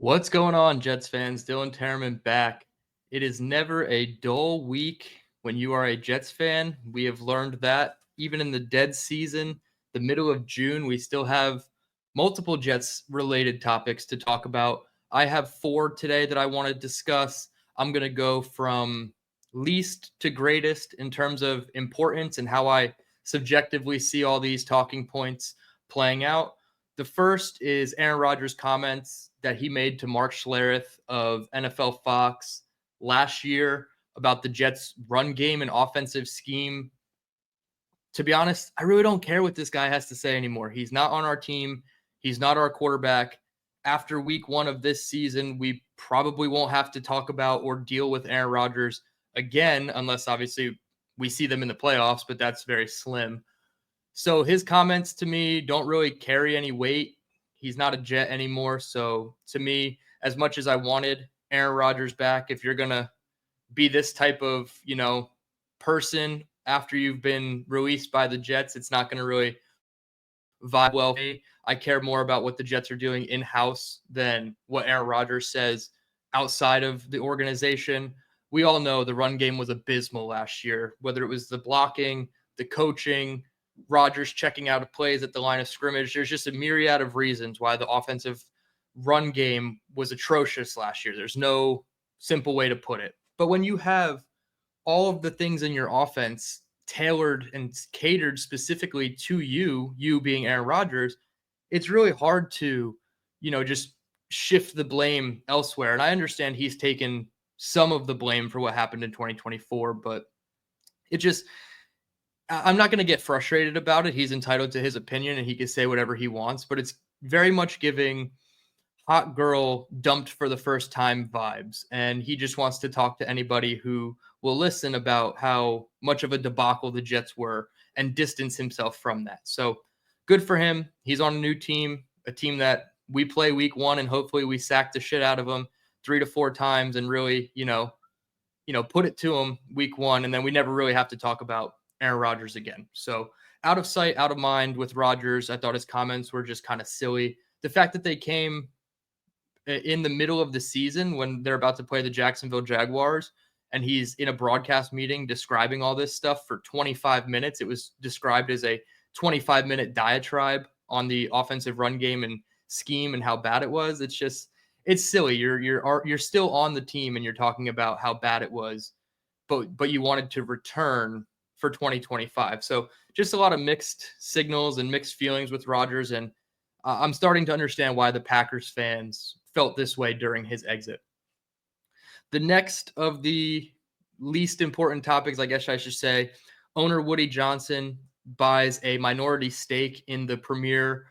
What's going on, Jets fans? DTereman back. It is never a dull week when you are a Jets fan. We have learned that even in the dead season, the middle of June, we still have multiple Jets related topics to talk about. I have four today that I want to discuss. I'm going to go from least to greatest in terms of importance and how I subjectively see all these talking points playing out. The first is Aaron Rodgers' comments that he made to Mark Schlereth of NFL Fox last year about the Jets' run game and offensive scheme. To be honest, I really don't care what this guy has to say anymore. He's not on our team. He's not our quarterback. After week one of this season, we probably won't have to talk about or deal with Aaron Rodgers again, unless obviously we see them in the playoffs, but that's very slim. So his comments to me don't really carry any weight. He's not a Jet anymore. So to me, as much as I wanted Aaron Rodgers back, if you're going to be this type of, person after you've been released by the Jets, it's not going to really vibe well for me. I care more about what the Jets are doing in-house than what Aaron Rodgers says outside of the organization. We all know the run game was abysmal last year, whether it was the blocking, the coaching, Rodgers checking out of plays at the line of scrimmage. There's just a myriad of reasons why the offensive run game was atrocious last year. There's no simple way to put it. But when you have all of the things in your offense tailored and catered specifically to you being Aaron Rodgers, it's really hard to, just shift the blame elsewhere. And I understand he's taken some of the blame for what happened in 2024, but it just, I'm not going to get frustrated about it. He's entitled to his opinion and he can say whatever he wants, but it's very much giving hot girl dumped for the first time vibes. And he just wants to talk to anybody who will listen about how much of a debacle the Jets were and distance himself from that. So good for him. He's on a new team, a team that we play week one, and hopefully we sack the shit out of them 3 to 4 times and really, put it to him week one. And then we never really have to talk about Aaron Rodgers again. So out of sight, out of mind with Rodgers. I thought his comments were just kind of silly. The fact that they came in the middle of the season when they're about to play the Jacksonville Jaguars and he's in a broadcast meeting describing all this stuff for 25 minutes. It was described as a 25-minute diatribe on the offensive run game and scheme and how bad it was. It's silly. You're still on the team and you're talking about how bad it was, but you wanted to return for 2025. So just a lot of mixed signals and mixed feelings with Rodgers, and I'm starting to understand why the Packers fans felt this way during his exit. The next of the least important topics, I guess I should say, owner Woody Johnson buys a minority stake in the Premier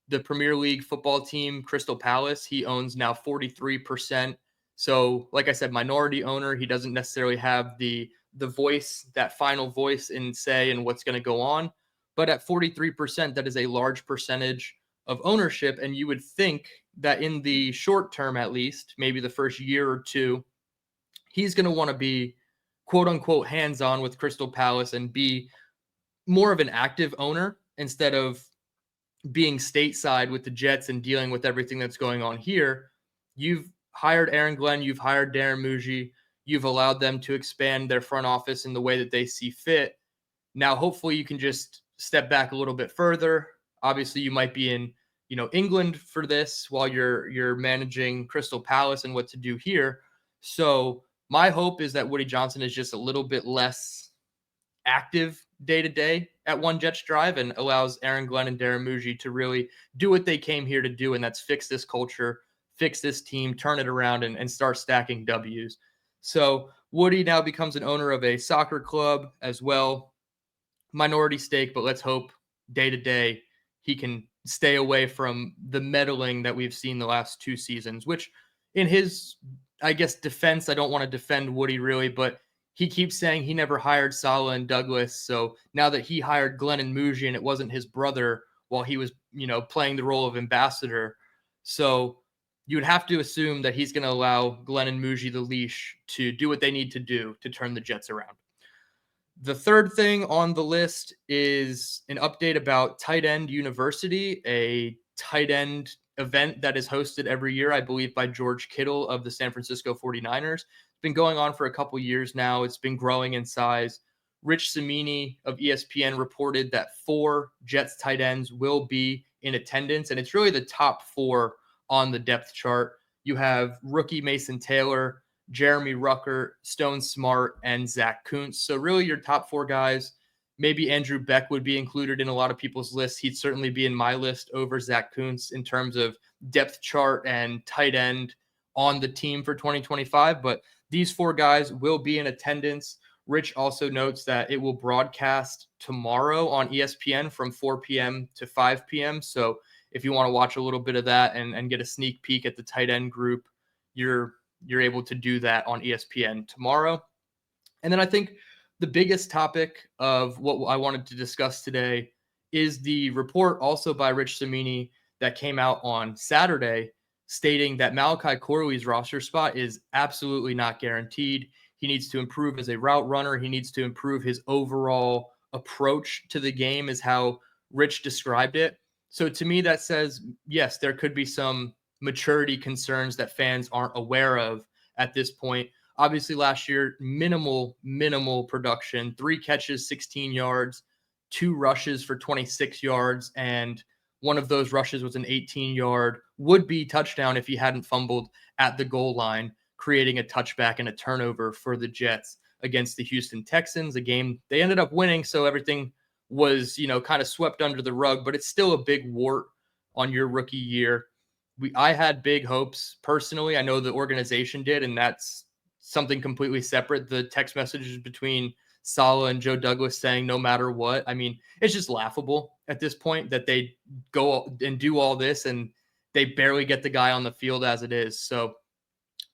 League football team, Crystal Palace. He owns now 43%. So, like I said, minority owner. He doesn't necessarily have the voice, that final voice in say and what's going to go on. But at 43%, that is a large percentage of ownership. And you would think that in the short term, at least, maybe the first year or two, he's going to want to be quote unquote hands-on with Crystal Palace and be more of an active owner instead of being stateside with the Jets and dealing with everything that's going on here. You've hired Aaron Glenn, you've hired Darren Muji, you've allowed them to expand their front office in the way that they see fit. Now, hopefully you can just step back a little bit further. Obviously, you might be in, England for this while you're managing Crystal Palace and what to do here. So my hope is that Woody Johnson is just a little bit less active day to day at One Jets Drive and allows Aaron Glenn and Darren Muji to really do what they came here to do, and that's fix this culture, fix this team, turn it around, and start stacking W's. So Woody now becomes an owner of a soccer club as well, minority stake, but let's hope day to day he can stay away from the meddling that we've seen the last 2 seasons, which in his, I guess, defense, I don't want to defend Woody really, but he keeps saying he never hired Saleh and Douglas. So now that he hired Glenn and Muji and it wasn't his brother while he was, playing the role of ambassador. So you would have to assume that he's going to allow Glenn and Muji the leash to do what they need to do to turn the Jets around. The third thing on the list is an update about Tight End University, a tight end event that is hosted every year, I believe, by George Kittle of the San Francisco 49ers. It's been going on for a couple years now. It's been growing in size. Rich Cimini of ESPN reported that 4 Jets tight ends will be in attendance, and it's really the top 4 on the depth chart. You have rookie Mason Taylor, Jeremy Rucker, Stone Smart, and Zach Kuntz. So really your top 4 guys. Maybe Andrew Beck would be included in a lot of people's lists. He'd certainly be in my list over Zach Kuntz in terms of depth chart and tight end on the team for 2025. But these 4 guys will be in attendance. Rich also notes that it will broadcast tomorrow on ESPN from 4 p.m. to 5 p.m. So if you want to watch a little bit of that and get a sneak peek at the tight end group, you're able to do that on ESPN tomorrow. And then I think the biggest topic of what I wanted to discuss today is the report also by Rich Cimini that came out on Saturday stating that Malachi Corley's roster spot is absolutely not guaranteed. He needs to improve as a route runner. He needs to improve his overall approach to the game, is how Rich described it. So to me, that says, yes, there could be some maturity concerns that fans aren't aware of at this point. Obviously, last year, minimal production, 3 catches, 16 yards, 2 rushes for 26 yards, and one of those rushes was an 18-yard would-be touchdown if he hadn't fumbled at the goal line, creating a touchback and a turnover for the Jets against the Houston Texans, a game they ended up winning, so everything was, kind of swept under the rug, but it's still a big wart on your rookie year. I had big hopes personally. I know the organization did, and that's something completely separate. The text messages between Saleh and Joe Douglas saying no matter what. I mean, it's just laughable at this point that they go and do all this and they barely get the guy on the field as it is. So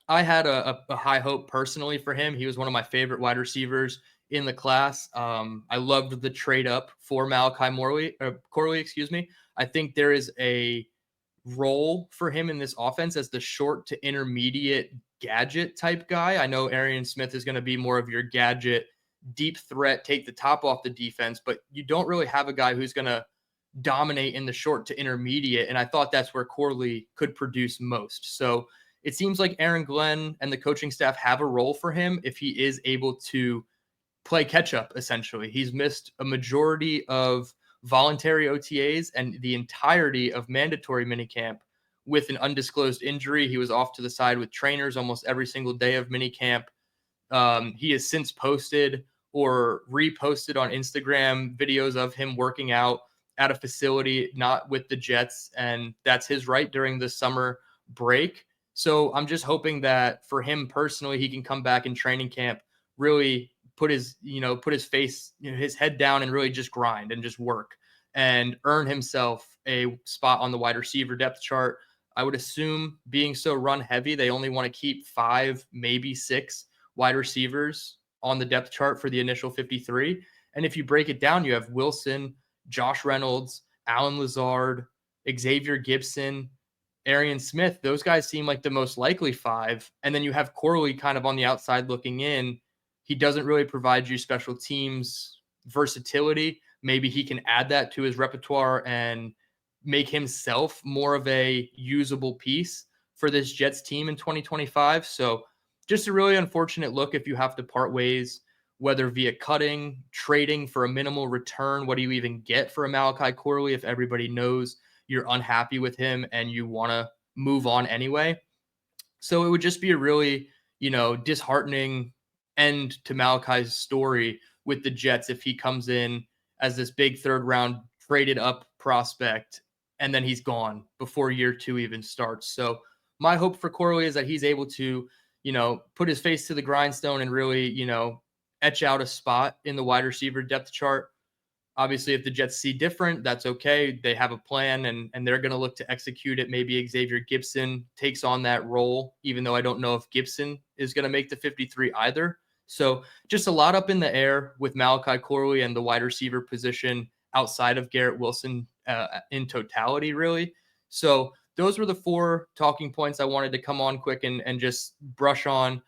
I had a high hope personally for him. He was one of my favorite wide receivers in the class. I loved the trade up for Malachi Corley, excuse me. I think there is a role for him in this offense as the short to intermediate gadget type guy. I know Arian Smith is going to be more of your gadget, deep threat, take the top off the defense, but you don't really have a guy who's going to dominate in the short to intermediate. And I thought that's where Corley could produce most. So it seems like Aaron Glenn and the coaching staff have a role for him if he is able to play catch up, essentially. He's missed a majority of voluntary OTAs and the entirety of mandatory minicamp with an undisclosed injury. He was off to the side with trainers almost every single day of minicamp. He has since posted or reposted on Instagram videos of him working out at a facility not with the Jets, and that's his right during the summer break. So I'm just hoping that for him personally, he can come back in training camp, really put his face, his head down and really just grind and just work and earn himself a spot on the wide receiver depth chart. I would assume, being so run heavy, they only want to keep 5, maybe 6 wide receivers on the depth chart for the initial 53. And if you break it down, you have Wilson, Josh Reynolds, Allen Lazard, Xavier Gibson, Arian Smith. Those guys seem like the most likely 5. And then you have Corley kind of on the outside looking in. He doesn't really provide you special teams versatility. Maybe he can add that to his repertoire and make himself more of a usable piece for this Jets team in 2025. So just a really unfortunate look if you have to part ways, whether via cutting, trading for a minimal return. What do you even get for a Malachi Corley if everybody knows you're unhappy with him and you want to move on anyway? So it would just be a really, disheartening end to Malachi's story with the Jets if he comes in as this big 3rd round traded up prospect and then he's gone before year 2 even starts. So my hope for Corley is that he's able to, put his face to the grindstone and really, etch out a spot in the wide receiver depth chart. Obviously, if the Jets see different, that's okay. They have a plan and they're going to look to execute it. Maybe Xavier Gibson takes on that role, even though I don't know if Gibson is going to make the 53 either. So just a lot up in the air with Malachi Corley and the wide receiver position outside of Garrett Wilson in totality, really. So those were the 4 talking points I wanted to come on quick and just brush on.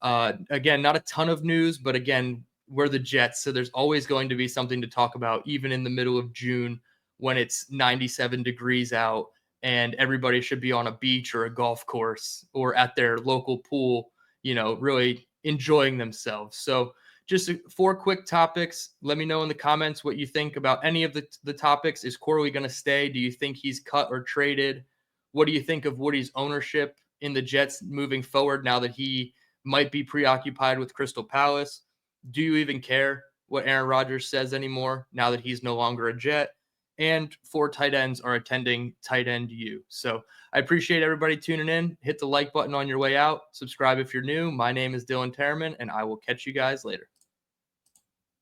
Again, not a ton of news, but again, we're the Jets, so there's always going to be something to talk about, even in the middle of June when it's 97 degrees out and everybody should be on a beach or a golf course or at their local pool, really enjoying themselves. So just 4 quick topics. Let me know in the comments what you think about any of the topics. Is Corley going to stay? Do you think he's cut or traded? What do you think of Woody's ownership in the Jets moving forward now that he might be preoccupied with Crystal Palace? Do you even care what Aaron Rodgers says anymore now that he's no longer a Jet? And 4 tight ends are attending Tight End U. So I appreciate everybody tuning in. Hit the like button on your way out. Subscribe if you're new. My name is DTereman, and I will catch you guys later.